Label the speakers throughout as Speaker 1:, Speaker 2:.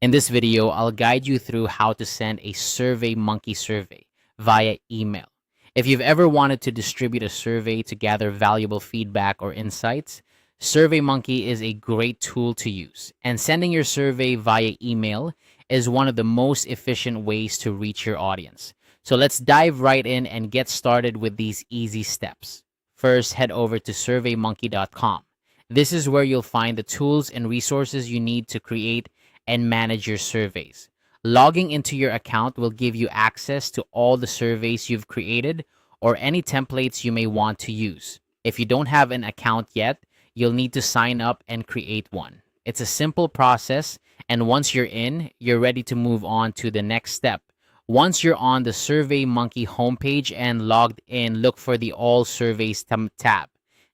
Speaker 1: In this video, I'll guide you through how to send a Surveymonkey survey via email. If you've ever wanted to distribute a survey to gather valuable feedback or insights, Surveymonkey is a great tool to use, and sending your survey via email is one of the most efficient ways to reach your audience. So let's dive right in and get started with these easy steps. First, head over to surveymonkey.com. This is where you'll find the tools and resources you need to create and manage your surveys. Logging into your account will give you access to all the surveys you've created or any templates you may want to use. If you don't have an account yet, you'll need to sign up and create one. It's a simple process, and once you're in, you're ready to move on to the next step. Once you're on the SurveyMonkey homepage and logged in, look for the All Surveys tab.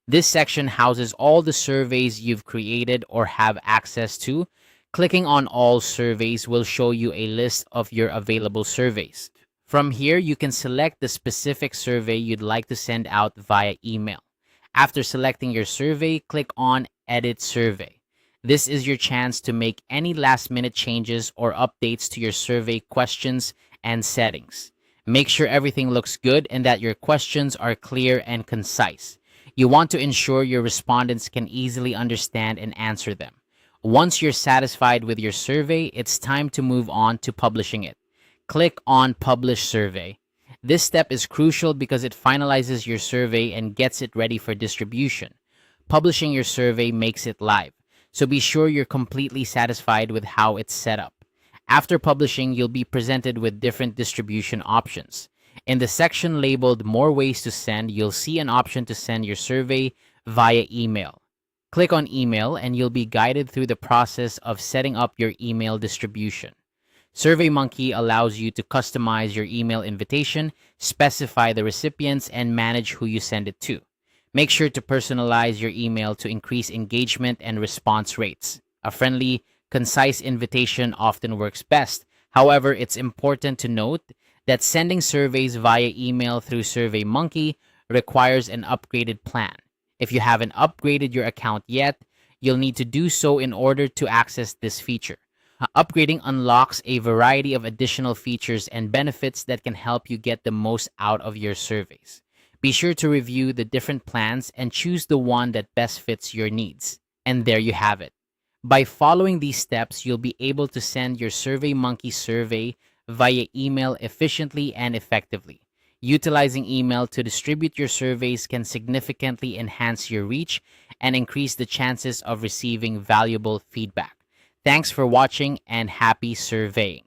Speaker 1: This section houses all the surveys you've created or have access to. Clicking on All Surveys will show you a list of your available surveys. From here, you can select the specific survey you'd like to send out via email. After selecting your survey, click on Edit Survey. This is your chance to make any last-minute changes or updates to your survey questions and settings. Make sure everything looks good and that your questions are clear and concise. You want to ensure your respondents can easily understand and answer them. Once you're satisfied with your survey, it's time to move on to publishing it. Click on Publish Survey. This step is crucial because it finalizes your survey and gets it ready for distribution. Publishing your survey makes it live, so be sure you're completely satisfied with how it's set up. After publishing, you'll be presented with different distribution options. In the section labeled More Ways to Send, you'll see an option to send your survey via email. Click on Email and you'll be guided through the process of setting up your email distribution. SurveyMonkey allows you to customize your email invitation, specify the recipients, and manage who you send it to. Make sure to personalize your email to increase engagement and response rates. A friendly, concise invitation often works best. However, it's important to note that sending surveys via email through SurveyMonkey requires an upgraded plan. If you haven't upgraded your account yet, you'll need to do so in order to access this feature. Upgrading unlocks a variety of additional features and benefits that can help you get the most out of your surveys. Be sure to review the different plans and choose the one that best fits your needs. And there you have it. By following these steps, you'll be able to send your SurveyMonkey survey via email efficiently and effectively. Utilizing email to distribute your surveys can significantly enhance your reach and increase the chances of receiving valuable feedback. Thanks for watching and happy surveying.